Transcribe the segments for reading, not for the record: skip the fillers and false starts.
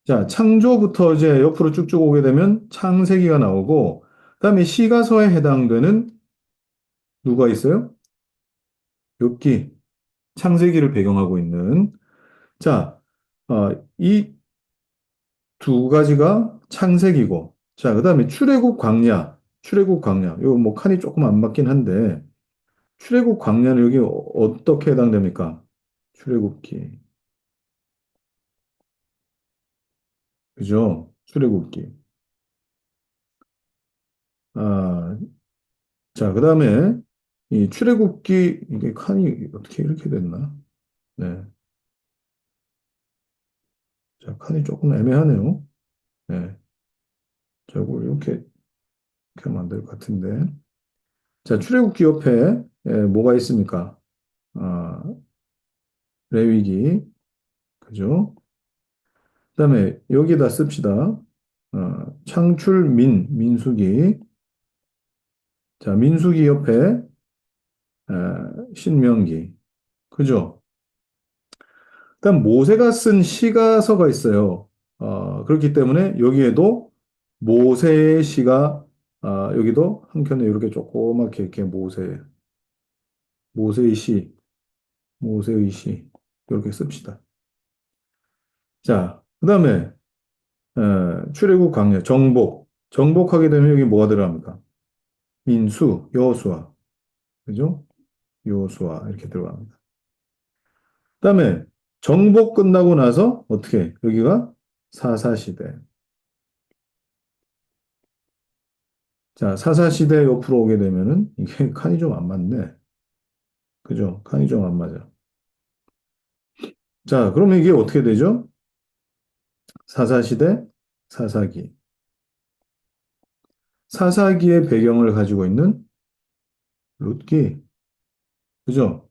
자, 창조부터 이제 옆으로 쭉쭉 오게 되면 창세기가 나오고, 그다음에 시가서에 해당되는 누가 있어요? 욥기, 창세기를 배경하고 있는. 자, 이 두 가지가 창세기고, 자, 그다음에 출애굽 광야, 출애굽 광야. 이거 뭐 칸이 조금 안 맞긴 한데, 출애굽 광야는 여기 어떻게 해당됩니까? 출애굽기, 그죠? 출애굽기. 아, 자, 그다음에 이 출애굽기 이게 칸이 어떻게 이렇게 됐나? 네. 자, 칸이 조금 애매하네요. 네. 자, 이걸 이렇게 하면 안 될 것 같은데. 자, 출애굽기 옆에 뭐가 있습니까? 아, 레위기, 그죠? 그다음에 여기다 씁시다. 민수기. 자, 민수기 옆에 신명기, 그죠? 그다음 모세가 쓴 시가서가 있어요. 그렇기 때문에 여기에도 모세의 시가 여기도 한켠에 이렇게 조그맣게 이렇게 모세의 시, 모세의 시 이렇게 씁시다. 자, 그다음에 출애굽 강야 정복하게 되면 여기 뭐가 들어갑니까? 민수, 여호수아, 그죠? 여호수아 이렇게 들어갑니다. 그다음에 정복 끝나고 나서 어떻게 여기가 사사시대. 자, 사사시대 옆으로 오게 되면은 이게 칸이 좀 안 맞네. 그죠? 칸이 좀 안 맞아. 자, 그러면 이게 어떻게 되죠? 사사시대, 사사기. 사사기의 배경을 가지고 있는 룻기. 그죠?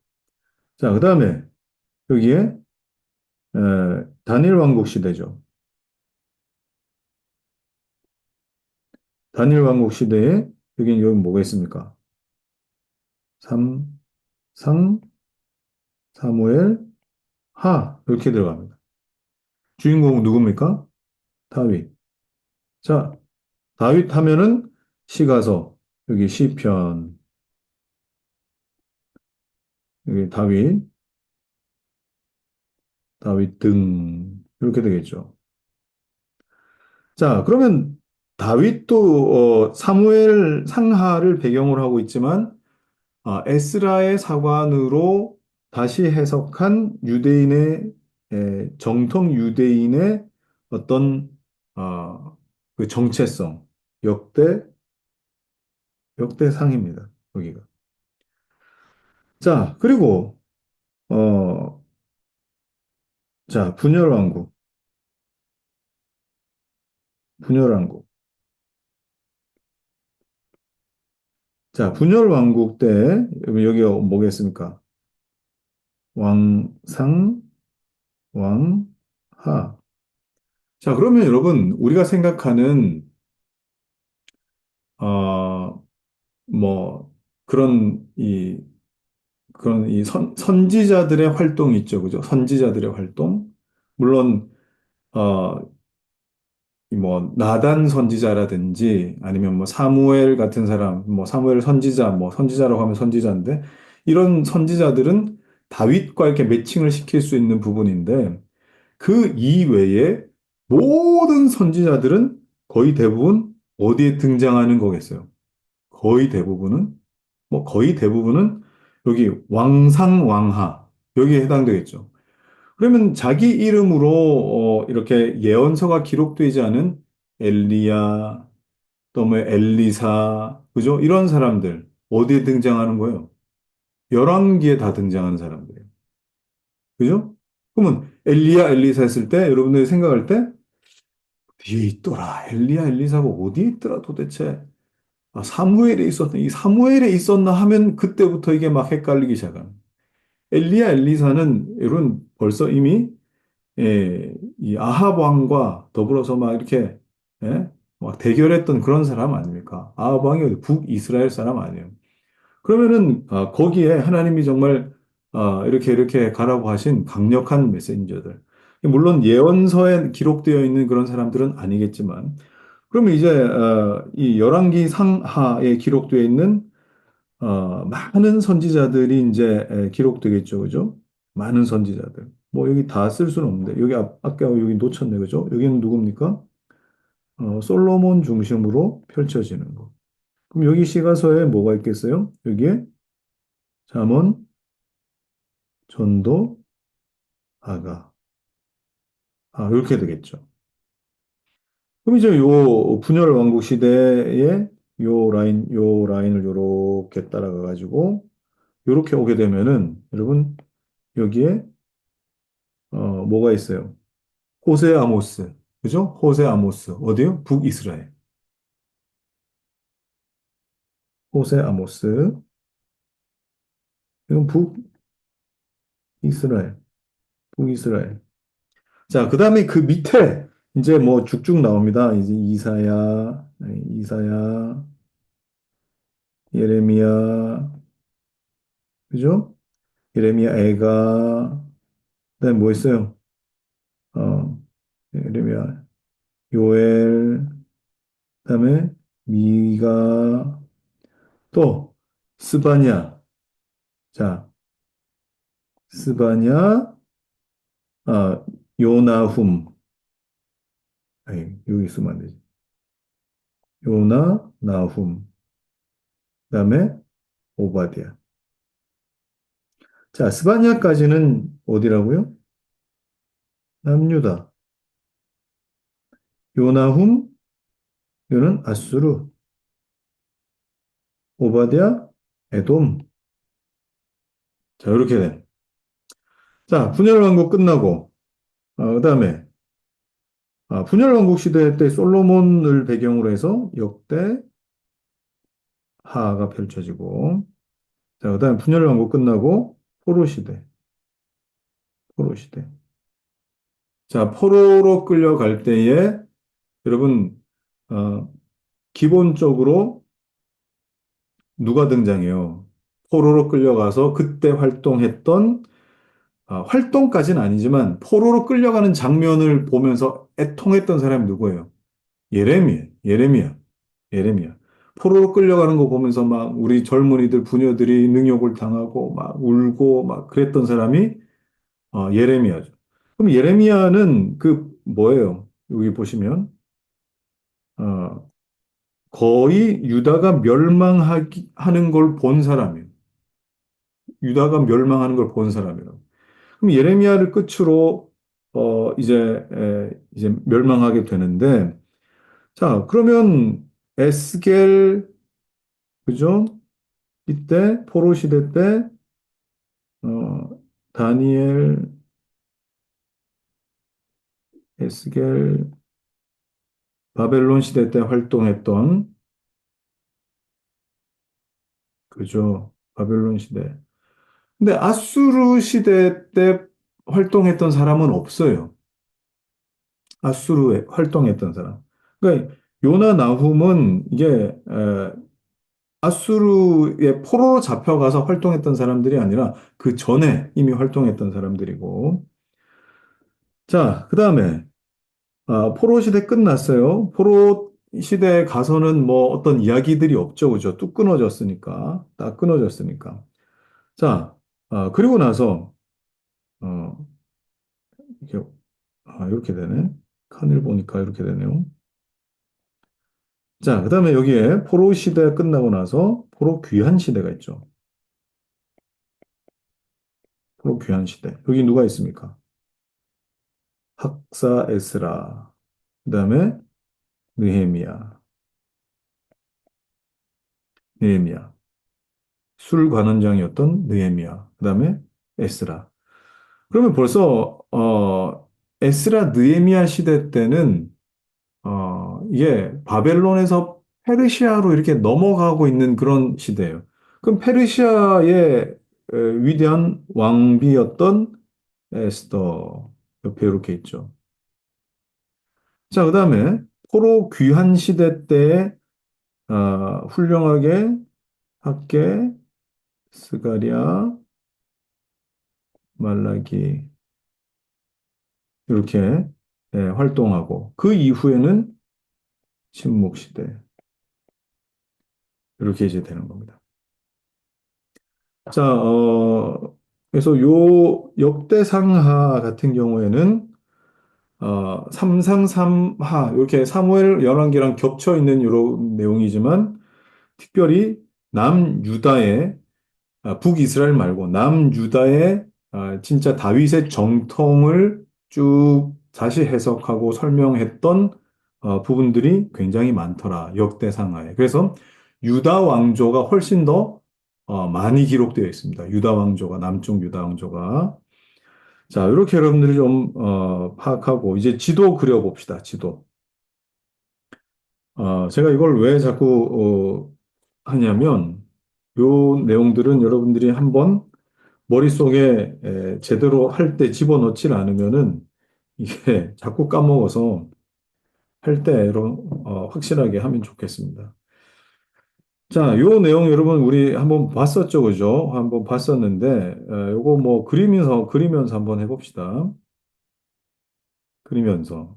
자, 그 다음에 여기에 단일 왕국 시대죠. 단일 왕국 시대에 여기 뭐가 있습니까? 삼, 상, 사무엘, 하 이렇게 들어갑니다. 주인공은 누굽니까? 다윗. 자, 다윗 하면은 시가서, 여기 시편, 여기 다윗 등 이렇게 되겠죠. 자, 그러면 다윗도 사무엘 상하를 배경으로 하고 있지만 에스라의 사관으로 다시 해석한 유대인의 정통 유대인의 어떤 그 정체성, 역대 역대상입니다. 여기가. 자, 그리고 어, 자, 분열왕국. 자, 분열왕국 때 여기가 뭐겠습니까? 왕상, 왕하. 자, 그러면 여러분 우리가 생각하는 어, 뭐 그런 선지자들의 활동이 있죠, 그죠? 선지자들의 활동. 물론 어, 이뭐 나단 선지자라든지 아니면 뭐 사무엘 같은 사람, 뭐 사무엘 선지자, 뭐 선지자라고 하면 선지자인데 이런 선지자들은 다윗과 이렇게 매칭을 시킬 수 있는 부분인데 그 이외에 모든 선지자들은 거의 대부분 어디에 등장하는 거겠어요? 거의 대부분은 여기 왕상왕하 여기에 해당되겠죠. 그러면 자기 이름으로 이렇게 예언서가 기록되지 않은 엘리야, 또 뭐 엘리사, 그죠? 이런 사람들 어디에 등장하는 거예요? 열왕기에 다 등장하는 사람들이에요. 그죠? 그러면 엘리야, 엘리사 했을 때 여러분들이 생각할 때 어디에 있더라? 엘리야, 엘리사가 어디에 있더라 도대체? 사무엘에 있었나? 이 사무엘에 있었나 하면 그때부터 이게 막 헷갈리기 시작합니다. 엘리야, 엘리사는 여러분 벌써 이미 이 아합 왕과 더불어서 막 이렇게 막 대결했던 그런 사람 아닙니까? 아합 왕이 북이스라엘 사람 아니에요. 그러면은 거기에 하나님이 정말 이렇게 가라고 하신 강력한 메신저들. 물론 예언서에 기록되어 있는 그런 사람들은 아니겠지만, 그러면 이제 이 열왕기 상하에 기록되어 있는 많은 선지자들이 이제 기록되겠죠, 그죠? 많은 선지자들. 뭐 여기 다 쓸 수는 없는데 여기 아까 여기 놓쳤네, 그죠? 여기는 누굽니까? 솔로몬 중심으로 펼쳐지는 거. 그럼 여기 시가서에 뭐가 있겠어요? 여기에 잠언, 전도, 아가. 이렇게 되겠죠. 그럼 이제 요 분열 왕국 시대에 요 라인을 요렇게 따라가 가지고 요렇게 오게 되면은 여러분 여기에 뭐가 있어요? 호세 아모스. 그죠? 호세 아모스. 어디요? 북이스라엘. 호세 아모스. 이건 북이스라엘. 북이스라엘. 자, 그다음에 그 밑에 이제 뭐 쭉쭉 나옵니다. 이제 이사야, 예레미야, 그죠? 예레미야 애가, 그다음에 뭐 있어요? 어, 예레미야, 요엘, 그다음에 미가, 또 스바냐. 자, 스바냐, 아, 요나훔. 아니, 여기 있으면 안 되지. 요나, 나훔. 그다음에 오바댜. 자, 스바냐까지는 어디라고요? 남유다. 요나훔, 요는 아수르. 오바댜, 에돔. 자, 이렇게 돼. 자, 분열왕국 끝나고, 그다음에 분열왕국 시대 때 솔로몬을 배경으로 해서 역대 하가 펼쳐지고, 자, 그다음에 분열왕국 끝나고 포로 시대, 포로 시대. 자, 포로로 끌려갈 때에 여러분 기본적으로 누가 등장해요? 포로로 끌려가서 그때 활동했던 활동까지는 아니지만 포로로 끌려가는 장면을 보면서 애통했던 사람이 누구예요? 예레미야, 예레미야. 포로로 끌려가는 거 보면서 막 우리 젊은이들, 부녀들이 능욕을 당하고 막 울고 막 그랬던 사람이 예레미야죠. 그럼 예레미야는 그 뭐예요? 여기 보시면 어, 거의 유다가 멸망하는 걸 본 사람이에요. 유다가 멸망하는 걸 본 사람이라고. 그럼 예레미야를 끝으로 이제 멸망하게 되는데, 자, 그러면 에스겔, 그죠? 이때 포로 시대 때 다니엘, 에스겔, 바벨론 시대 때 활동했던, 그죠? 바벨론 시대. 근데 아수르 시대 때 활동했던 사람은 없어요. 아수르에 활동했던 사람. 그러니까 요나 나훔은 이게 아수르의 포로로 잡혀가서 활동했던 사람들이 아니라 그 전에 이미 활동했던 사람들이고. 자, 그 다음에 포로 시대 끝났어요. 포로 시대에 가서는 뭐 어떤 이야기들이 없죠, 그죠? 뚝 끊어졌으니까, 딱 끊어졌으니까. 자, 그리고 나서 어, 이게 이렇게 되네. 칸을 보니까 이렇게 되네요. 자, 그다음에 여기에 포로 시대 끝나고 나서 포로 귀환 시대가 있죠. 포로 귀환 시대. 여기 누가 있습니까? 학사 에스라. 그다음에 느헤미야. 느헤미야. 술관원장이었던 느헤미야. 그다음에 에스라. 그러면 벌써 에스라 느헤미야 시대 때는 이게 바벨론에서 페르시아로 이렇게 넘어가고 있는 그런 시대예요. 그럼 페르시아의 위대한 왕비였던 에스더 옆에 이렇게 있죠. 자, 그다음에 포로 귀환 시대 때에 훌륭하게 학계, 스가랴, 말라기, 이렇게 활동하고 그 이후에는 침묵시대 이렇게 이제 되는 겁니다. 자, 그래서 요 역대상하 같은 경우에는 삼상삼하 이렇게 사무엘 열왕기랑 겹쳐 있는 이런 내용이지만 특별히 남유다의 북이스라엘 말고 남유다의 진짜 다윗의 정통을 쭉 다시 해석하고 설명했던 부분들이 굉장히 많더라. 역대상하에. 그래서 유다 왕조가 훨씬 더 많이 기록되어 있습니다. 유다 왕조가 남쪽 유다 왕조가. 자, 이렇게 여러분들이 좀 파악하고 이제 지도 그려봅시다. 지도. 제가 이걸 왜 자꾸 하냐면 요 내용들은 여러분들이 한번 머릿속에 제대로 할 때 집어넣질 않으면은 이게 자꾸 까먹어서 할 때로 확실하게 하면 좋겠습니다. 자, 요 내용 여러분 우리 한번 봤었죠, 그죠? 한번 봤었는데 요거 뭐 그리면서 한번 해봅시다. 그리면서.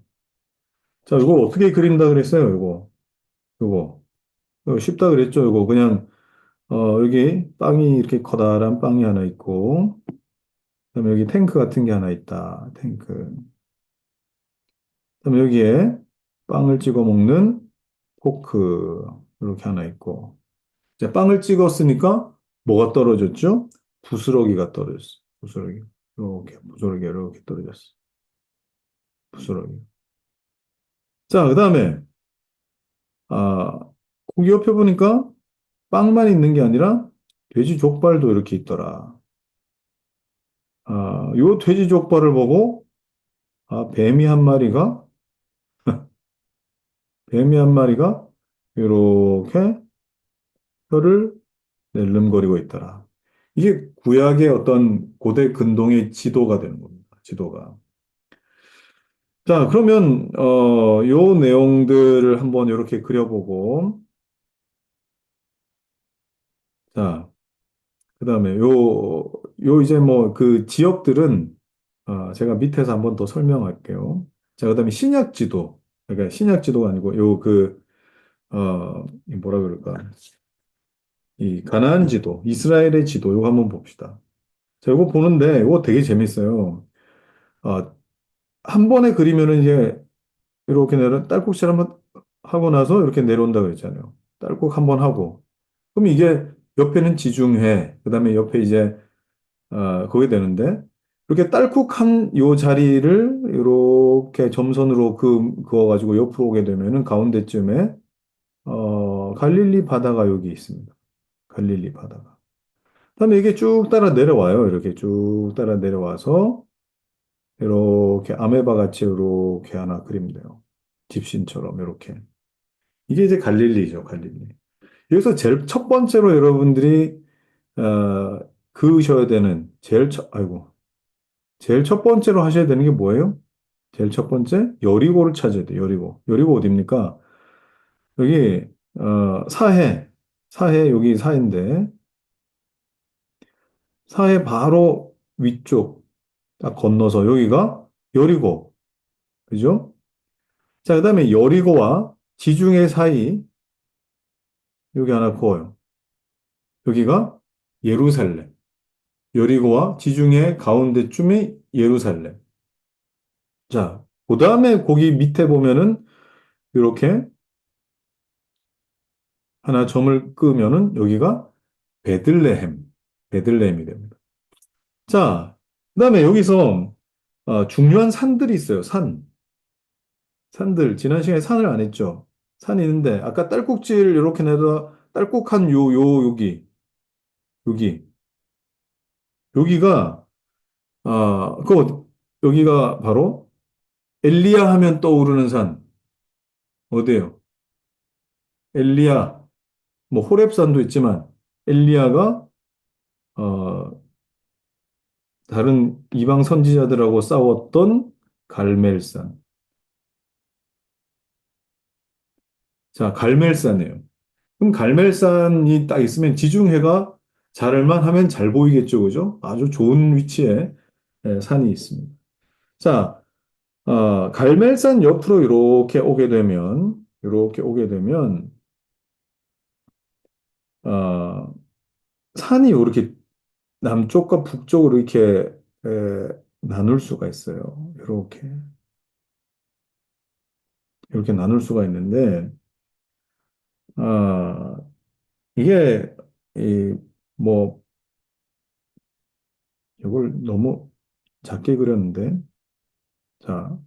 자, 이거 어떻게 그린다 그랬어요, 요거. 이거 쉽다 그랬죠, 이거. 그냥 여기 빵이 이렇게 커다란 빵이 하나 있고 그다음에 여기 탱크 같은 게 하나 있다. 탱크. 그다음에 여기에 빵을 찍어 먹는 포크 이렇게 하나 있고 이제 빵을 찍었으니까 뭐가 떨어졌죠? 부스러기가 떨어졌어. 부스러기. 이렇게 부스러기 이렇게 떨어졌어. 부스러기. 자, 그다음에 아 고기 옆에 보니까 빵만 있는 게 아니라 돼지 족발도 이렇게 있더라. 요 돼지 족발을 보고 뱀이 한 마리가 이렇게 혀를 낼름거리고 있더라. 이게 구약의 어떤 고대 근동의 지도가 되는 겁니다. 지도가. 자, 그러면 요 내용들을 한번 이렇게 그려보고, 자, 그다음에 요 이제 뭐 그 지역들은 제가 밑에서 한번 더 설명할게요. 자, 그다음에 신약 지도. 그러니까 신약 지도가 아니고 이 뭐라 그럴까? 이 가나안 지도, 이스라엘의 지도 요거 한번 봅시다. 자, 이거 보는데 이거 되게 재밌어요. 어, 한 번에 그리면은 이제 이렇게 딸꾹질 한번 하고 나서 이렇게 내려온다고 했잖아요. 딸꾹 한번 하고. 그럼 이게 옆에는 지중해, 그 다음에 옆에 이제, 거기 되는데, 이렇게 딸꾹한 요 자리를 이렇게 점선으로 그어가지고 옆으로 오게 되면은 가운데쯤에, 갈릴리 바다가 여기 있습니다. 갈릴리 바다가. 그다음에 이게 쭉 따라 내려와요. 이렇게 쭉 따라 내려와서, 이렇게 아메바 같이 이렇게 하나 그리면 돼요. 집신처럼 이렇게. 이게 이제 갈릴리죠, 갈릴리. 여기서 제일 첫 번째로 여러분들이 그으셔야 되는 제일 첫 번째로 하셔야 되는 게 뭐예요? 제일 첫 번째 여리고를 찾아야 돼요. 여리고. 여리고 어디입니까? 여기 사해 여기 사해인데 사해 바로 위쪽 딱 건너서 여기가 여리고. 그죠? 자, 그다음에 여리고와 지중해 사이 여기 하나 그어요. 여기가 예루살렘. 여리고와 지중해 가운데쯤이 예루살렘. 자, 그 다음에 거기 밑에 보면은 이렇게 하나 점을 끄면은 여기가 베들레헴, 베들레헴이 됩니다. 자, 그 다음에 여기서 중요한 산들이 있어요. 산들. 지난 시간에 산을 안 했죠. 산이 있는데 아까 딸꾹질 이렇게 내다 딸꾹한 여기, 여기가 여기가 바로 엘리야 하면 떠오르는 산 어디예요? 엘리야, 뭐 호렙산도 있지만 엘리야가 어, 다른 이방 선지자들하고 싸웠던 갈멜산. 자, 갈멜산이에요. 그럼 갈멜산이 딱 있으면 지중해가 자를만 하면 잘 보이겠죠, 그죠? 아주 좋은 위치에 산이 있습니다. 자, 갈멜산 옆으로 이렇게 오게 되면, 어, 산이 이렇게 남쪽과 북쪽으로 나눌 수가 있어요. 이렇게 나눌 수가 있는데, 아, 이게, 이, 뭐, 이걸 너무 작게 그렸는데, 자,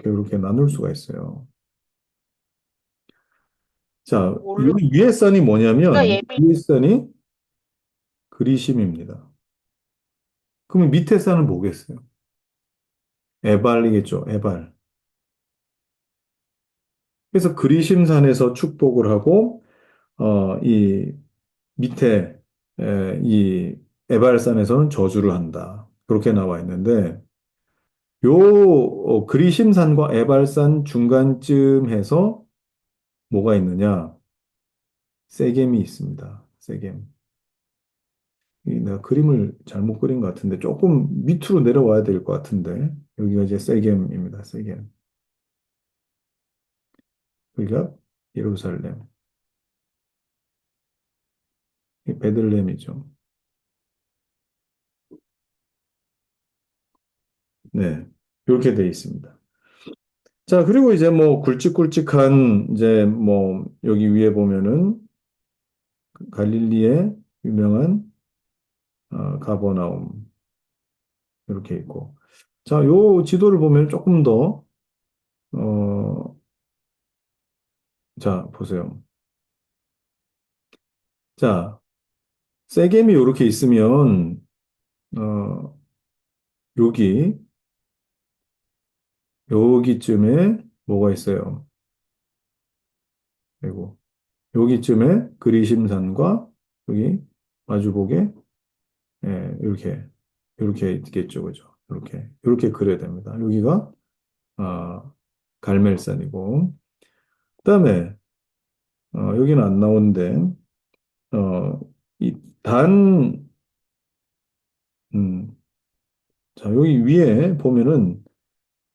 이렇게 나눌 수가 있어요. 자, 몰라. 이 위에 산이 네가 뭐냐면, 예민. 위에 산이 그리심입니다. 그러면 밑에 산은 뭐겠어요? 에발이겠죠, 에발. 그래서 그리심산에서 축복을 하고, 이 밑에, 이 에발산에서는 저주를 한다. 그렇게 나와 있는데, 그리심산과 에발산 중간쯤 해서 뭐가 있느냐? 세겜이 있습니다. 세겜. 내가 그림을 잘못 그린 것 같은데 조금 밑으로 내려와야 될 것 같은데 여기가 이제 세겜입니다. 세겜. 여기가 예루살렘. 이 베들레헴이죠. 네. 이렇게 돼 있습니다. 자, 그리고 이제 뭐 굵직굵직한 이제 뭐 여기 위에 보면은 갈릴리의 유명한 가버나움 이렇게 있고. 자, 요 지도를 보면 조금 더 어, 자, 보세요. 자, 세겜이 이렇게 있으면 어, 여기 여기쯤에 뭐가 있어요? 그리고 여기쯤에 그리심산과 여기 마주보게 이렇게 있겠죠, 그죠? 이렇게 그려야 됩니다. 여기가 아, 갈멜산이고 그다음에 여기는 안 나오는데 어, 이 단, 음, 자 여기 위에 보면은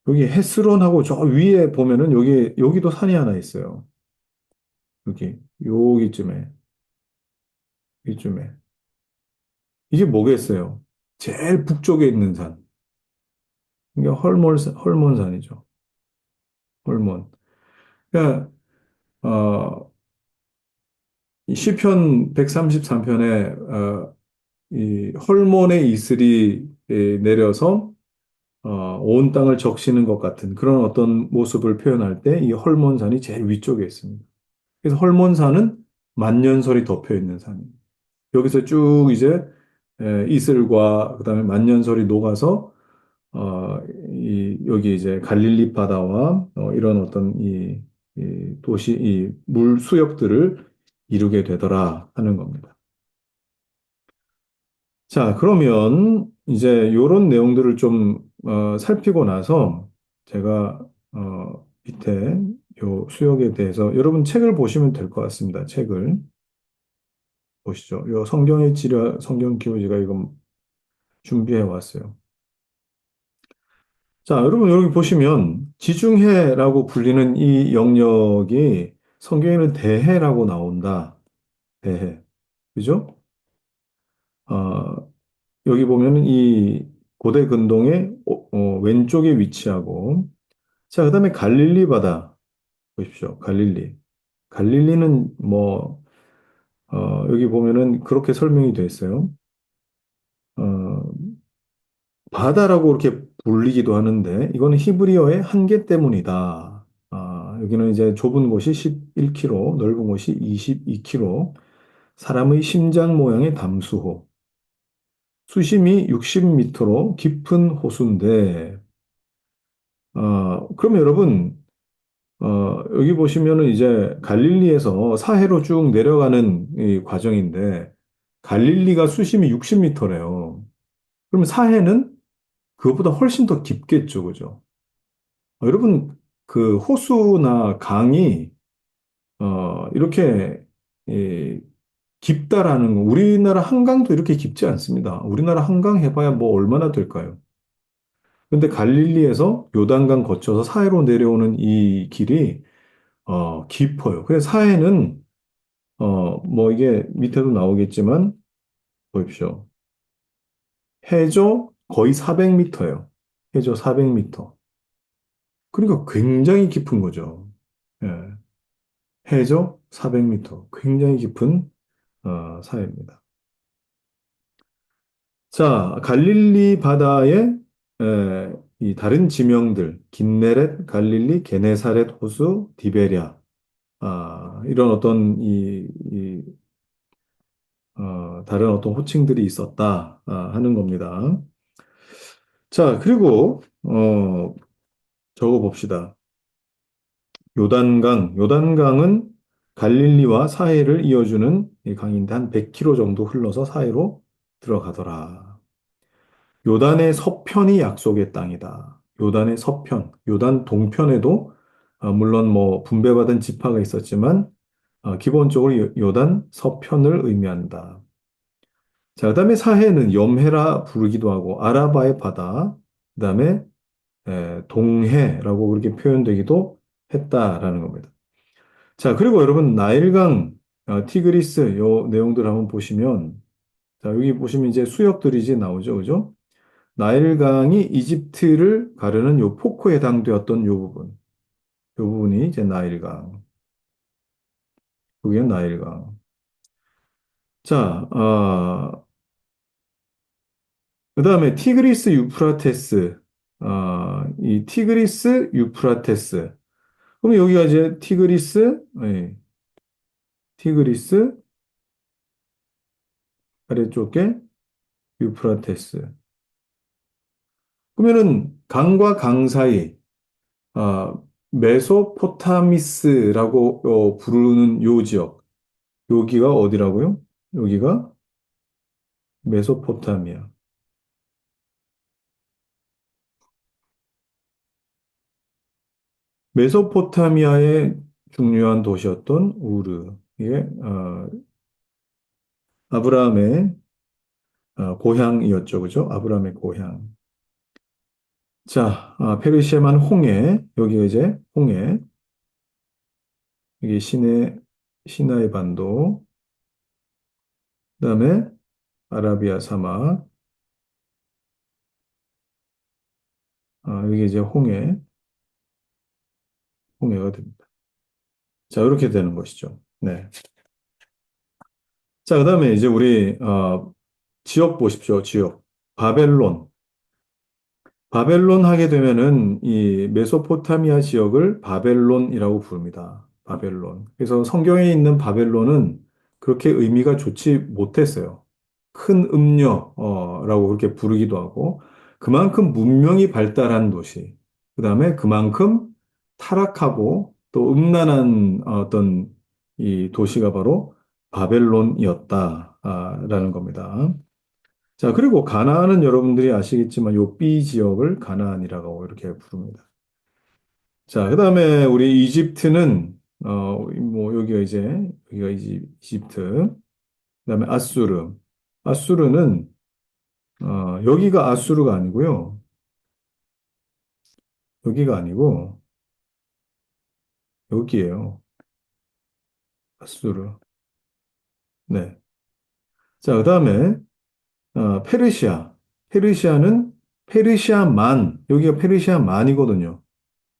여기 헤스론하고 저 위에 보면은 여기도 산이 하나 있어요. 여기쯤에 이쯤에 이게 뭐겠어요? 제일 북쪽에 있는 산. 이게 헐몬산이죠. 헐몬. 그러니까, 이 시편 133편에, 이 헐몬의 이슬이 내려서, 온 땅을 적시는 것 같은 그런 어떤 모습을 표현할 때 이 헐몬산이 제일 위쪽에 있습니다. 그래서 헐몬산은 만년설이 덮여 있는 산입니다. 여기서 쭉 이제 이슬과 그다음에 만년설이 녹아서 여기 이제 갈릴리 바다와 이런 어떤 이 도시, 이 물 수역들을 이루게 되더라 하는 겁니다. 자, 그러면 이제 이런 내용들을 좀 살피고 나서 제가 밑에 요 수역에 대해서 여러분 책을 보시면 될 것 같습니다. 책을 보시죠. 요 성경의 지라 성경 기호지가 이거 준비해 왔어요. 자, 여러분 여기 보시면 지중해라고 불리는 이 영역이 성경에는 대해라고 나온다. 대해. 그죠? 어, 여기 보면은 이 고대 근동의 왼쪽에 위치하고 자, 그다음에 갈릴리 바다 보십시오. 갈릴리. 갈릴리는 뭐 여기 보면은 그렇게 설명이 되어 있어요. 어, 바다라고 이렇게 불리기도 하는데 이거는 히브리어의 한계 때문이다. 여기는 이제 좁은 곳이 11km, 넓은 곳이 22km, 사람의 심장 모양의 담수호, 수심이 60m로 깊은 호수인데, 그러면 여러분, 여기 보시면은 이제 갈릴리에서 사해로 쭉 내려가는 이 과정인데, 갈릴리가 수심이 60m래요. 그러면 사해는 그것보다 훨씬 더 깊겠죠, 그죠? 여러분, 그 호수나 강이, 이렇게, 이, 깊다라는 거, 우리나라 한강도 이렇게 깊지 않습니다. 우리나라 한강 해봐야 뭐 얼마나 될까요? 근데 갈릴리에서 요단강 거쳐서 사해로 내려오는 이 길이 깊어요. 그래서 사해는 뭐 이게 밑에도 나오겠지만 보십시오. 해저 거의 400m예요. 해저 400m. 그러니까 굉장히 깊은 거죠. 예. 해저 400m. 굉장히 깊은 사해입니다. 자, 갈릴리 바다의 이 다른 지명들, 긴네렛, 갈릴리, 게네사렛 호수, 디베랴, 이런 어떤 다른 어떤 호칭들이 있었다 하는 겁니다. 자, 그리고 적어 봅시다. 요단강은 갈릴리와 사해를 이어주는 이 강인데 한 100km 정도 흘러서 사해로 들어가더라. 요단의 서편이 약속의 땅이다. 요단의 서편, 요단 동편에도 물론 뭐 분배받은 지파가 있었지만 기본적으로 요단 서편을 의미한다. 자, 그다음에 사해는 염해라 부르기도 하고 아라바의 바다, 그다음에 동해라고 그렇게 표현되기도 했다라는 겁니다. 자, 그리고 여러분 나일강, 티그리스 요 내용들 한번 보시면 자, 여기 보시면 이제 수역들이 이제 나오죠, 그죠? 나일강이 이집트를 가르는 요 포코에 해당되었던 요 부분이 이제 나일강, 여기는 나일강. 자, 그다음에 티그리스 유프라테스, 이 티그리스 유프라테스. 그럼 여기가 이제 티그리스 아래쪽에 유프라테스. 그러면은 강과 강 사이, 아, 메소포타미스라고 부르는 요 지역, 여기가 어디라고요? 여기가 메소포타미아. 메소포타미아의 중요한 도시였던 우르. 이게 아브라함의 고향이었죠, 그죠? 아브라함의 고향. 자, 페르시아만 홍해, 여기가 이제 홍해, 여기 시나이 반도, 그다음에 아라비아 사막, 여기 이제 홍해가 됩니다. 자, 이렇게 되는 것이죠. 네. 자, 그다음에 이제 우리 지역 보십시오. 지역. 바벨론. 바벨론 하게 되면은 이 메소포타미아 지역을 바벨론이라고 부릅니다. 바벨론. 그래서 성경에 있는 바벨론은 그렇게 의미가 좋지 못했어요. 큰 음녀라고 그렇게 부르기도 하고 그만큼 문명이 발달한 도시. 그다음에 그만큼 타락하고 또 음란한 어떤 이 도시가 바로 바벨론이었다라는 겁니다. 자, 그리고 가나안은 여러분들이 아시겠지만 요 B 지역을 가나안이라고 이렇게 부릅니다. 자, 그다음에 우리 이집트는 뭐 여기가 이집트. 그다음에 아수르. 아수르는 여기가 아수르가 아니고요. 여기가 아니고 여기예요. 아수르. 네. 자, 그다음에 페르시아. 페르시아는 페르시아만 여기가 페르시아만이거든요.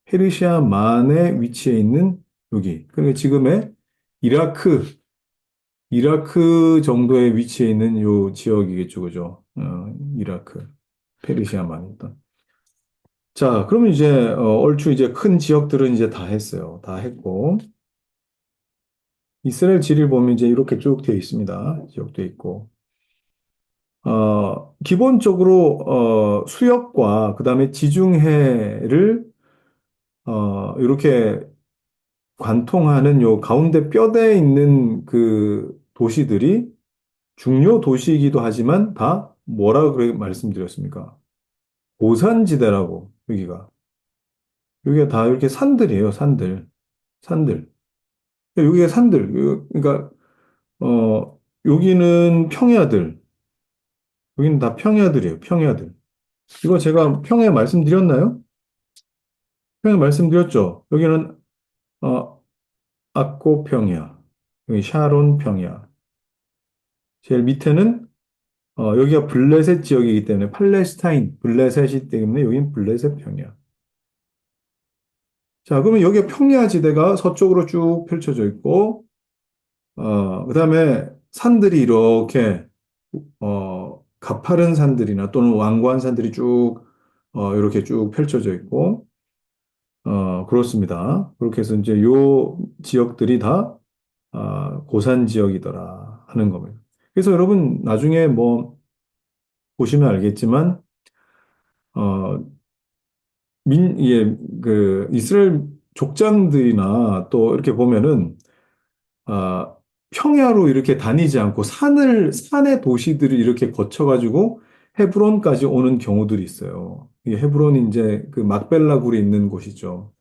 페르시아만에 위치해 있는 여기. 그러니까 지금의 이라크, 이라크 정도에 위치해 있는 요 지역이겠죠, 그죠? 이라크, 페르시아만이다. 자, 그러면 이제 얼추 이제 큰 지역들은 이제 다 했어요. 다 했고 이스라엘 지리를 보면 이제 이렇게 쭉 되어 있습니다. 지역도 있고. 기본적으로 수역과 그다음에 지중해를 이렇게 관통하는 요 가운데 뼈대에 있는 그 도시들이 중요 도시이기도 하지만 다 뭐라고 그렇게 말씀드렸습니까? 고산지대라고 여기가. 여기가 다 이렇게 산들이에요, 산들. 산들. 여기가 산들. 그러니까 여기는 평야들. 여기는 다 평야들이에요, 평야들. 이거 제가 평에 말씀드렸나요? 평에 말씀드렸죠? 여기는, 어, 악고 평야, 여기 샤론 평야. 제일 밑에는, 여기가 블레셋 지역이기 때문에 팔레스타인, 블레셋이기 때문에 여긴 블레셋 평야. 자, 그러면 여기 평야 지대가 서쪽으로 쭉 펼쳐져 있고, 그다음에 산들이 이렇게, 가파른 산들이나 또는 완고한 산들이 쭉, 이렇게 쭉 펼쳐져 있고, 그렇습니다. 그렇게 해서 이제 요 지역들이 다, 고산 지역이더라 하는 겁니다. 그래서 여러분, 나중에 뭐, 보시면 알겠지만, 어, 예, 이스라엘 족장들이나 또 이렇게 보면은, 아, 평야로 이렇게 다니지 않고 산의 도시들을 이렇게 거쳐가지고 헤브론까지 오는 경우들이 있어요. 이 헤브론이 이제 그 막벨라 굴에 있는 곳이죠.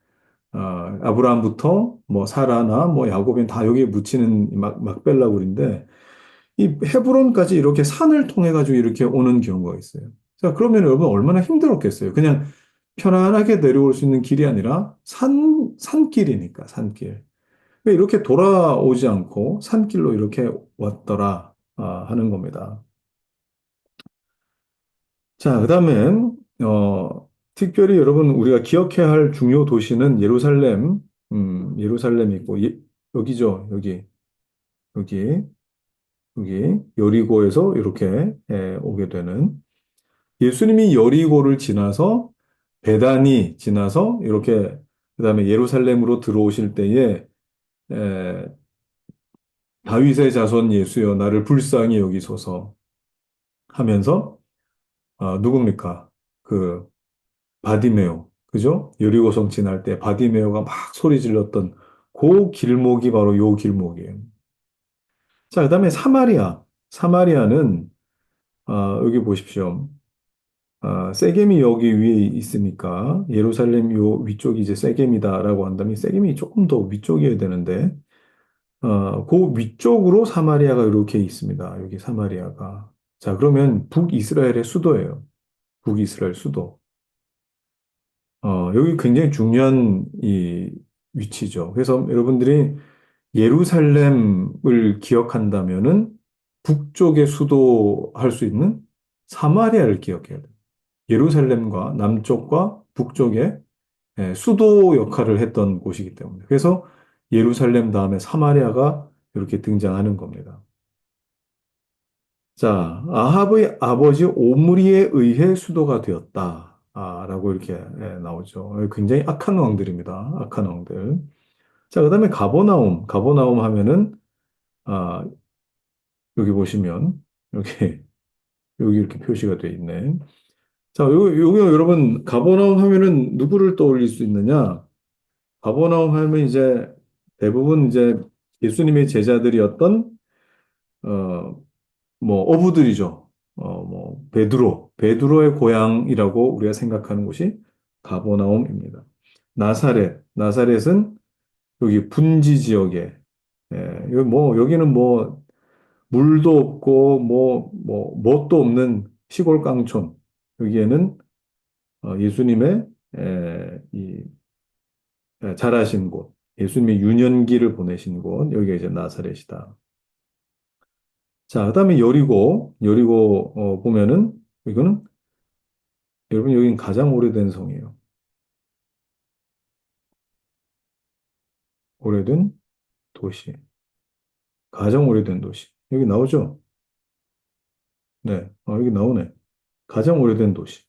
아브라함부터 뭐 사라나 뭐 야곱이 다 여기에 묻히는 막벨라 굴인데 이 헤브론까지 이렇게 산을 통해 가지고 이렇게 오는 경우가 있어요. 자, 그러면 여러분 얼마나 힘들었겠어요. 그냥 편안하게 내려올 수 있는 길이 아니라 산길이니까, 산길. 왜 이렇게 돌아오지 않고 산길로 이렇게 왔더라 하는 겁니다. 자, 그다음에 특별히 여러분 우리가 기억해야 할 중요 도시는 예루살렘, 예루살렘이 있고 여기죠, 여기, 여기 여리고에서 이렇게 오게 되는 예수님이 여리고를 지나서 베단이 지나서 이렇게 그다음에 예루살렘으로 들어오실 때에 에, 다윗의 자손 예수여 나를 불쌍히 여기소서 하면서 누굽니까? 그 바디메오 그죠? 여리고성 지날 때 바디메오가 막 소리 질렀던 그 길목이 바로 요 길목이에요. 자, 그다음에 사마리아는 여기 보십시오. 세겜이 여기 위에 있으니까 예루살렘 요 위쪽이 이제 세겜이다라고 한다면 세겜이 조금 더 위쪽이어야 되는데 그 위쪽으로 사마리아가 이렇게 있습니다. 여기 사마리아가. 자, 그러면 북이스라엘의 수도예요. 북이스라엘 수도. 여기 굉장히 중요한 이 위치죠. 그래서 여러분들이 예루살렘을 기억한다면은 북쪽의 수도 할 수 있는 사마리아를 기억해야 돼요. 예루살렘과 남쪽과 북쪽에 수도 역할을 했던 곳이기 때문에. 그래서 예루살렘 다음에 사마리아가 이렇게 등장하는 겁니다. 자, 아합의 아버지 오므리에 의해 수도가 되었다. 라고 이렇게 나오죠. 굉장히 악한 왕들입니다. 악한 왕들. 자, 그다음에 가버나움 하면은 아, 여기 보시면 여기 여기 이렇게 표시가 되어 있네. 자, 요거 여러분 가버나움 하면은 누구를 떠올릴 수 있느냐? 가버나움 하면 이제 대부분 이제 예수님의 제자들이었던 어, 뭐 어부들이죠. 뭐 베드로의 고향이라고 우리가 생각하는 곳이 가버나움입니다. 나사렛은 여기 분지 지역에 여기 뭐 여기는 뭐 물도 없고 뭣도 없는 시골 깡촌. 여기에는 예수님의 이 자라신 곳, 예수님의 유년기를 보내신 곳, 여기가 이제 나사렛이다. 자, 그다음에 여리고 보면은 이거는 여러분 여기는 가장 오래된 성이에요. 오래된 도시, 가장 오래된 도시. 여기 나오죠? 네, 여기 나오네. 가장 오래된 도시.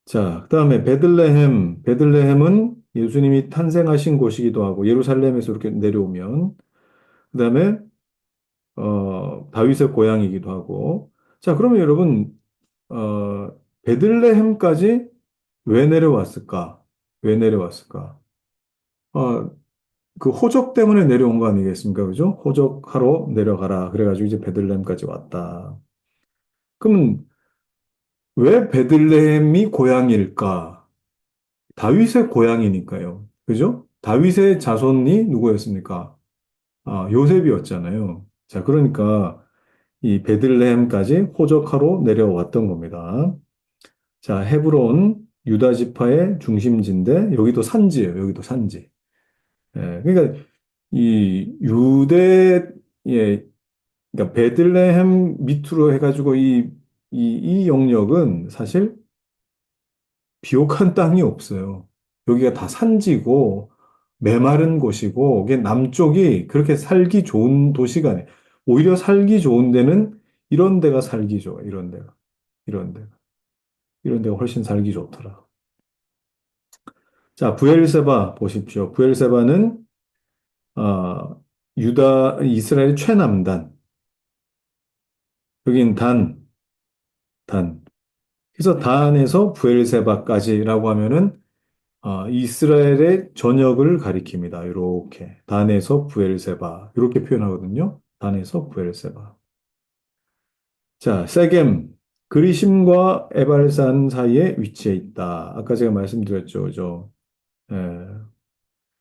자, 그다음에 베들레헴은 예수님이 탄생하신 곳이기도 하고 예루살렘에서 이렇게 내려오면 그다음에 다윗의 고향이기도 하고. 자, 그러면 여러분 베들레헴까지 왜 내려왔을까? 왜 내려왔을까? 어, 그 호적 때문에 내려온 거 아니겠습니까? 그죠? 호적하러 내려가라. 그래가지고 이제 베들레헴까지 왔다. 그러면 왜 베들레헴이 고향일까? 다윗의 고향이니까요. 그죠? 다윗의 자손이 누구였습니까? 요셉이었잖아요. 자, 그러니까 이 베들레헴까지 호적하러 내려왔던 겁니다. 자, 헤브론 유다 지파의 중심지인데 여기도 산지예요. 여기도 산지. 예, 그러니까 이 유대의 그러니까 베들레헴 밑으로 해가지고 이 영역은 사실 비옥한 땅이 없어요. 여기가 다 산지고 메마른 곳이고 이게 남쪽이 그렇게 살기 좋은 도시가 아니에요. 오히려 살기 좋은 데는 이런 데가 살기 좋아. 이런 데가. 이런 데가. 이런 데가 훨씬 살기 좋더라. 자, 부엘세바 보십시오. 부엘세바는 유다 이스라엘 최남단. 여긴 단. 그래서 단에서 부엘세바까지라고 하면은 이스라엘의 전역을 가리킵니다. 이렇게 단에서 부엘세바 이렇게 표현하거든요. 단에서 부엘세바. 자, 세겜 그리심과 에발산 사이에 위치해 있다. 아까 제가 말씀드렸죠, 그죠? 예.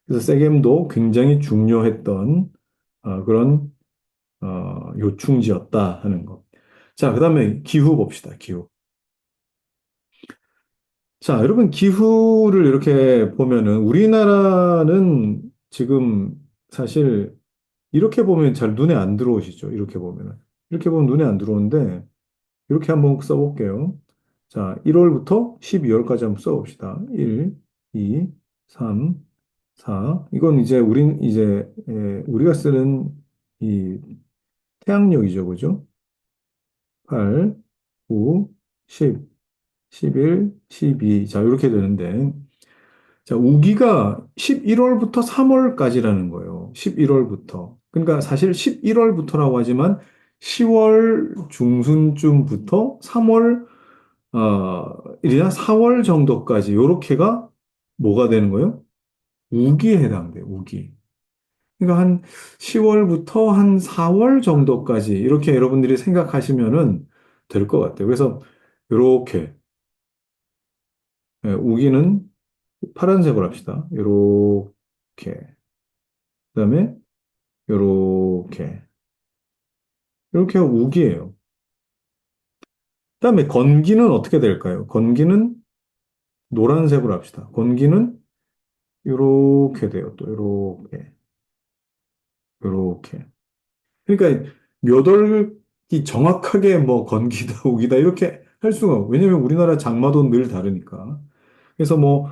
그래서 세겜도 굉장히 중요했던 그런 요충지였다 하는 거. 자, 그다음에 기후 봅시다. 기후. 자, 여러분 기후를 이렇게 보면은 우리나라는 지금 사실 이렇게 보면 잘 눈에 안 들어오시죠? 이렇게 보면은. 이렇게 보면 눈에 안 들어오는데 이렇게 한번 써볼게요. 자, 1월부터 12월까지 한번 써봅시다. 1, 2, 3, 4. 이건 이제 우리가 쓰는 이 태양력이죠. 그죠? 8, 9, 10, 11, 12. 자, 이렇게 되는데 자, 우기가 11월부터 3월까지라는 거예요. 11월부터. 그러니까 사실 11월부터라고 하지만 10월 중순쯤부터 3월, 이나 4월 정도까지, 요렇게가 뭐가 되는 거예요? 우기에 해당돼요, 우기. 그러니까 한 10월부터 한 4월 정도까지, 이렇게 여러분들이 생각하시면은 될 것 같아요. 그래서, 요렇게, 우기는 파란색으로 합시다. 요렇게. 그다음에 요렇게. 이렇게 우기예요. 그다음에 건기는 어떻게 될까요? 건기는 노란색으로 합시다. 건기는 요렇게 돼요. 또 요렇게. 요렇게. 그러니까 몇 월이 정확하게 뭐 건기다 우기다 이렇게 할 수가 없고 왜냐면 우리나라 장마도 늘 다르니까. 그래서 뭐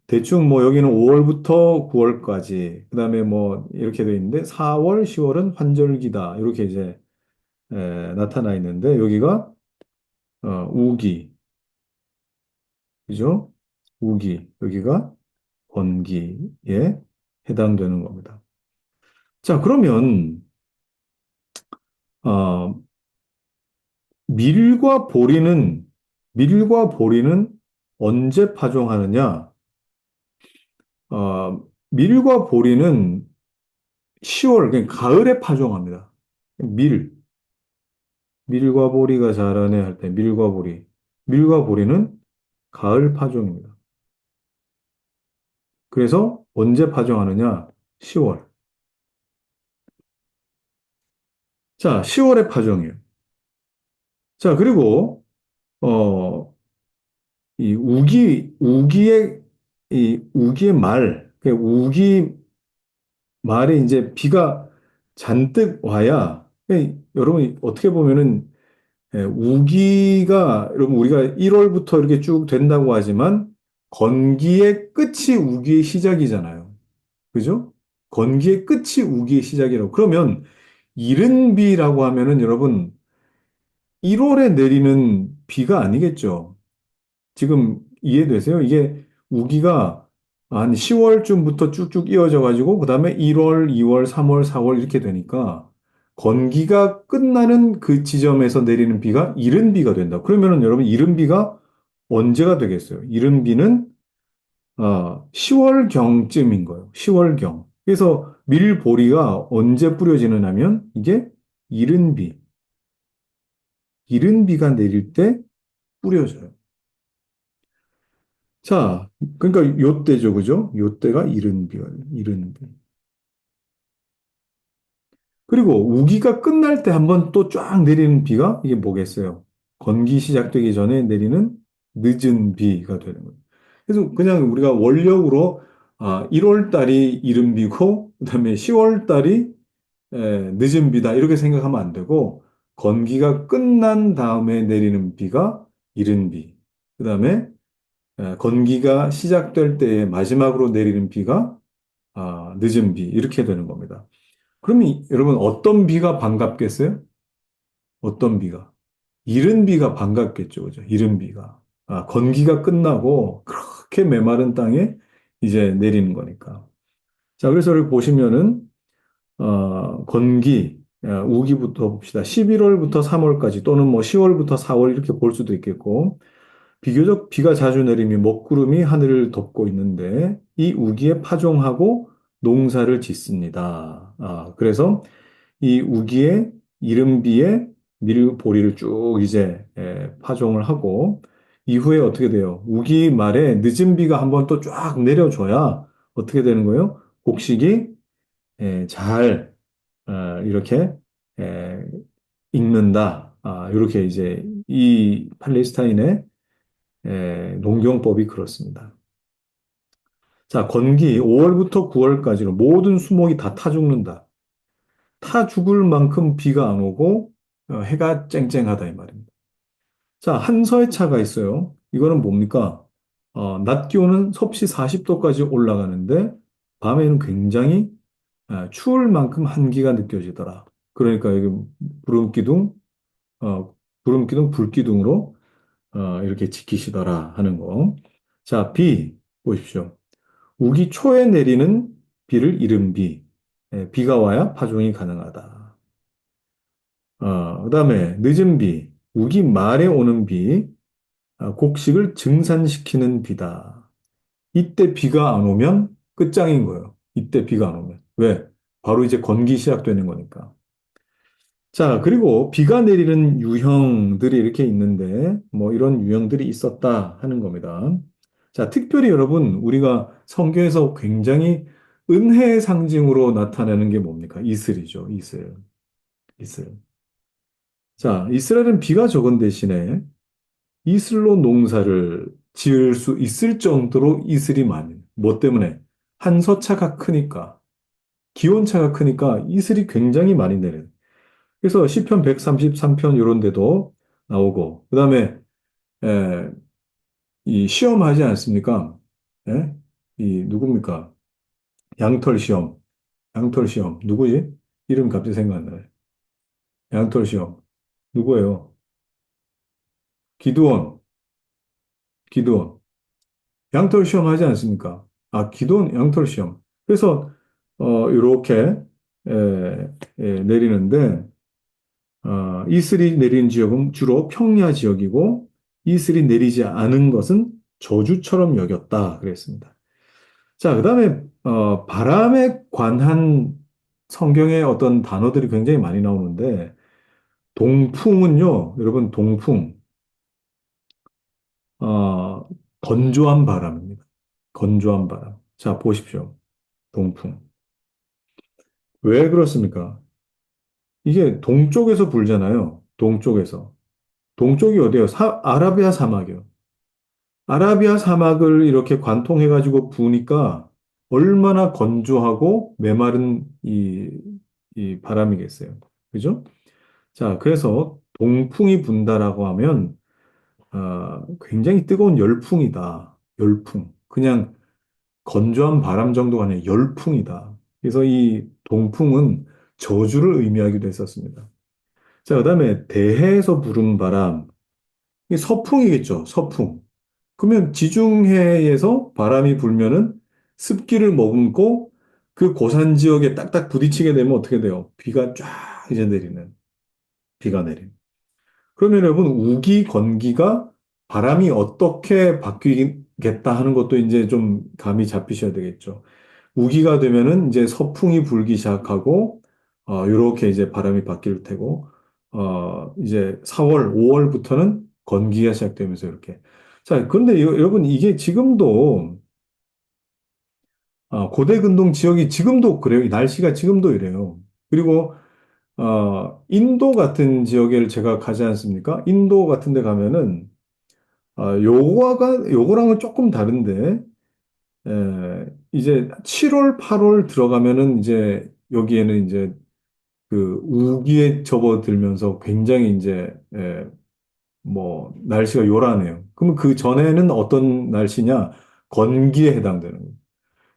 대충 뭐 여기는 5월부터 9월까지 그다음에 뭐 이렇게 돼 있는데 4월, 10월은 환절기다. 이렇게 이제 나타나 있는데 여기가 우기, 그죠? 우기, 여기가 건기에 해당되는 겁니다. 자, 그러면 어, 밀과 보리는 밀과 보리는 언제 파종하느냐? 밀과 보리는 10월, 그러니까 가을에 파종합니다. 밀, 밀과 보리가 자라네 할 때 밀과 보리. 밀과 보리는 가을 파종입니다. 그래서 언제 파종하느냐? 10월. 자, 10월에 파종이에요. 자, 그리고 어, 우기의 말, 그 우기 말에 이제 비가 잔뜩 와야, 여러분 어떻게 보면은, 우기가, 여러분 우리가 1월부터 이렇게 쭉 된다고 하지만, 건기의 끝이 우기의 시작이잖아요. 그죠? 건기의 끝이 우기의 시작이라고. 그러면, 이른 비라고 하면은 여러분, 1월에 내리는 비가 아니겠죠. 지금 이해되세요? 이게 우기가 한 10월쯤부터 쭉쭉 이어져 가지고 그다음에 1월, 2월, 3월, 4월 이렇게 되니까 건기가 끝나는 그 지점에서 내리는 비가 이른 비가 된다. 그러면은 여러분 이른 비가 언제가 되겠어요? 이른 비는 10월경쯤인 거예요. 10월경. 그래서 밀보리가 언제 뿌려지느냐면 이게 이른 비, 이른 비가 내릴 때 뿌려져요. 자, 그러니까 요때죠, 그죠? 요때가 이른 비. 그리고 우기가 끝날 때 한번 또 쫙 내리는 비가 이게 뭐겠어요? 건기 시작되기 전에 내리는 늦은 비가 되는 거예요. 그래서 그냥 우리가 원력으로 1월 달이 이른 비고 그다음에 10월 달이 늦은 비다 이렇게 생각하면 안 되고 건기가 끝난 다음에 내리는 비가 이른 비. 그다음에 건기가 시작될 때에 마지막으로 내리는 비가 늦은 비 이렇게 되는 겁니다. 그러면 여러분 어떤 비가 반갑겠어요? 어떤 비가? 이른 비가 반갑겠죠, 그죠? 이른 비가. 건기가 끝나고 그렇게 메마른 땅에 이제 내리는 거니까. 자, 그래서 여기 보시면은 건기, 우기부터 봅시다. 11월부터 3월까지 또는 뭐 10월부터 4월 이렇게 볼 수도 있겠고, 비교적 비가 자주 내리며 먹구름이 하늘을 덮고 있는데, 이 우기에 파종하고 농사를 짓습니다. 그래서 이 우기에 이른 비에 밀보리를 쭉 이제 파종을 하고, 이후에 어떻게 돼요? 우기 말에 늦은 비가 한번 또 쫙 내려줘야 어떻게 되는 거예요? 곡식이 잘 이렇게 에, 읽는다. 이렇게 이제 이 팔레스타인의 농경법이 그렇습니다. 자, 건기 5월부터 9월까지는 모든 수목이 다 타 죽는다. 타 죽을 만큼 비가 안 오고 해가 쨍쨍하다 이 말입니다. 자, 한서의 차가 있어요. 이거는 뭡니까? 낮 기온은 섭씨 40도까지 올라가는데 밤에는 굉장히 추울 만큼 한기가 느껴지더라. 그러니까 여기 구름기둥, 구름기둥, 불기둥으로 이렇게 지키시더라 하는 거. 자, 비 보십시오. 우기 초에 내리는 비를 이른 비. 비가 와야 파종이 가능하다. 그다음에 늦은 비, 우기 말에 오는 비, 곡식을 증산시키는 비다. 이때 비가 안 오면 끝장인 거예요. 이때 비가 안 오면. 왜? 바로 이제 건기 시작되는 거니까. 자, 그리고 비가 내리는 유형들이 이렇게 있는데, 뭐 이런 유형들이 있었다 하는 겁니다. 자, 특별히 여러분, 우리가 성경에서 굉장히 은혜의 상징으로 나타내는 게 뭡니까? 이슬이죠, 이슬. 이슬. 자, 이스라엘은 비가 적은 대신에 이슬로 농사를 지을 수 있을 정도로 이슬이 많아요. 뭐 때문에? 한서차가 크니까, 기온차가 크니까 이슬이 굉장히 많이 내려요. 그래서 시편 133편 이런 데도 나오고, 그다음에 이 시험 하지 않습니까? 예? 이 누굽니까? 양털 시험. 양털 시험. 누구지? 이름 갑자기 생각 안 나요. 양털 시험. 누구예요? 기드온. 기드온. 양털 시험 하지 않습니까? 기드온 양털 시험. 그래서 이렇게 내리는데 이슬이 내리는 지역은 주로 평야 지역이고 이슬이 내리지 않은 것은 저주처럼 여겼다 그랬습니다. 자, 그다음에 바람에 관한 성경의 어떤 단어들이 굉장히 많이 나오는데 동풍은요, 여러분 동풍 어, 건조한 바람입니다. 건조한 바람. 자, 보십시오. 동풍. 왜 그렇습니까? 이게 동쪽에서 불잖아요. 동쪽에서. 동쪽이 어디예요? 아라비아 사막이요. 아라비아 사막을 이렇게 관통해가지고 부으니까 얼마나 건조하고 메마른 이 바람이겠어요. 그죠? 자, 그래서 동풍이 분다라고 하면 굉장히 뜨거운 열풍이다. 열풍. 그냥 건조한 바람 정도가 아니라 열풍이다. 그래서 이 동풍은 저주를 의미하기도 했었습니다. 자, 그다음에 대해에서 부는 바람. 이게 서풍이겠죠. 서풍. 그러면 지중해에서 바람이 불면은 습기를 머금고 그 고산 지역에 딱딱 부딪히게 되면 어떻게 돼요? 비가 쫙 이제 내리는, 비가 내리는. 그러면 여러분, 우기, 건기가 바람이 어떻게 바뀌겠다 하는 것도 이제 좀 감이 잡히셔야 되겠죠. 우기가 되면은 이제 서풍이 불기 시작하고, 요렇게 이제 바람이 바뀔 테고, 이제 4월, 5월부터는 건기가 시작되면서 이렇게. 자, 그런데 여러분, 이게 지금도, 고대 근동 지역이 지금도 그래요. 이 날씨가 지금도 이래요. 그리고 인도 같은 지역에 제가 가지 않습니까? 인도 같은 데 가면은, 요거랑은 조금 다른데, 이제 7월, 8월 들어가면은 이제 여기에는 이제 그 우기에 접어들면서 굉장히 이제, 뭐, 날씨가 요란해요. 그러면 그 전에는 어떤 날씨냐? 건기에 해당되는 거예요.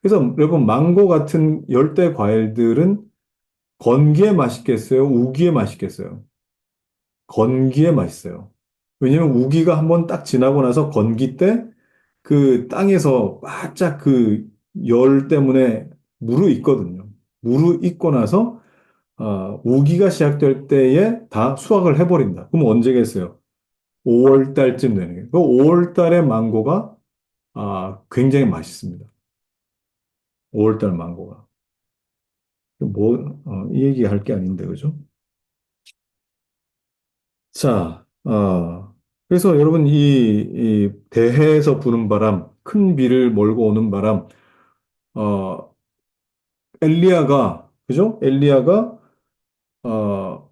그래서 여러분, 망고 같은 열대 과일들은 건기에 맛있겠어요? 우기에 맛있겠어요? 건기에 맛있어요. 왜냐면 우기가 한번 딱 지나고 나서 건기 때 그 땅에서 바짝 그 열 때문에 무르익거든요. 무르익고 나서 우기가 시작될 때에 다 수확을 해버린다. 그럼 언제겠어요? 5월 달쯤 되는 거예요. 그 5월 달에 망고가 굉장히 맛있습니다. 5월 달 망고가. 뭐, 이 얘기 할 게 아닌데, 그죠? 자, 그래서 여러분, 이 대해에서 부는 바람, 큰 비를 몰고 오는 바람, 어, 그죠? 엘리야가, 어,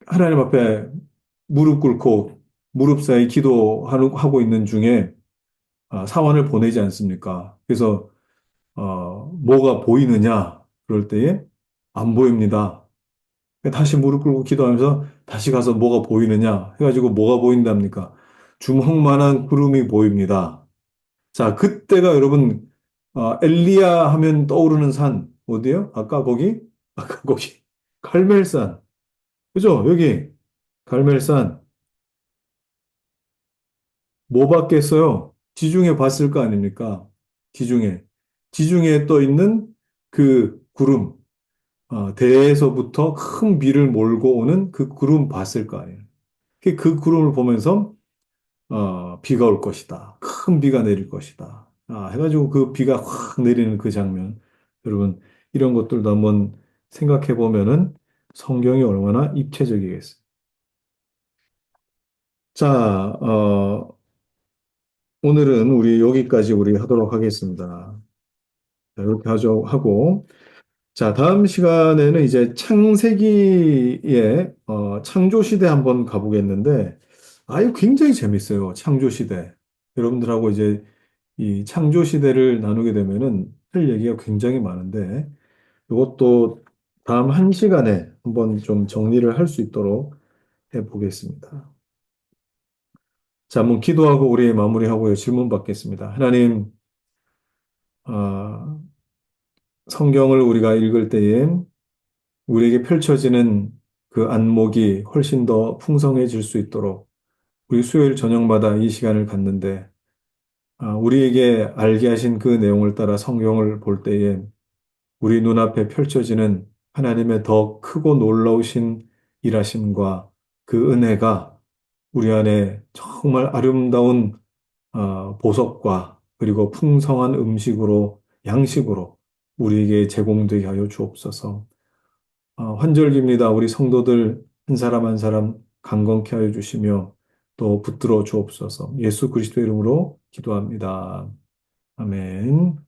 하나님 앞에 무릎 꿇고, 무릎 사이 기도하고 있는 중에, 사원을 보내지 않습니까? 그래서, 뭐가 보이느냐? 그럴 때에, 안 보입니다. 다시 무릎 꿇고 기도하면서 다시 가서 뭐가 보이느냐 해가지고 뭐가 보인답니까? 주먹만한 구름이 보입니다. 자, 그때가 여러분, 엘리야 하면 떠오르는 산, 어디요? 아까 거기, 갈멜산. 그죠? 여기, 갈멜산. 뭐 봤겠어요? 지중해 봤을 거 아닙니까? 지중해. 지중해에 떠 있는 그 구름, 대에서부터 큰 비를 몰고 오는 그 구름 봤을 거 아니에요. 그 구름을 보면서 비가 올 것이다. 큰 비가 내릴 것이다. 해가지고 그 비가 확 내리는 그 장면. 여러분, 이런 것들도 한번 생각해 보면은 성경이 얼마나 입체적이겠어요. 자, 오늘은 우리 여기까지 우리 하도록 하겠습니다. 자, 이렇게 하고, 자, 다음 시간에는 이제 창세기의 창조 시대 한번 가보겠는데, 이거 굉장히 재밌어요. 창조 시대. 여러분들하고 이제 이 창조 시대를 나누게 되면은 할 얘기가 굉장히 많은데, 이것도 다음 한 시간에 한번 좀 정리를 할 수 있도록 해 보겠습니다. 자, 한번 기도하고 우리 마무리하고요. 질문 받겠습니다. 하나님, 아, 성경을 우리가 읽을 때에 우리에게 펼쳐지는 그 안목이 훨씬 더 풍성해질 수 있도록 우리 수요일 저녁마다 이 시간을 갖는데, 우리에게 알게 하신 그 내용을 따라 성경을 볼 때에 우리 눈앞에 펼쳐지는 하나님의 더 크고 놀라우신 일하심과 그 은혜가 우리 안에 정말 아름다운 보석과 그리고 풍성한 음식으로 양식으로 우리에게 제공되게 하여 주옵소서. 환절기입니다. 우리 성도들 한 사람 한 사람 강건케 하여 주시며 또 붙들어 주옵소서. 예수 그리스도 이름으로 기도합니다. 아멘.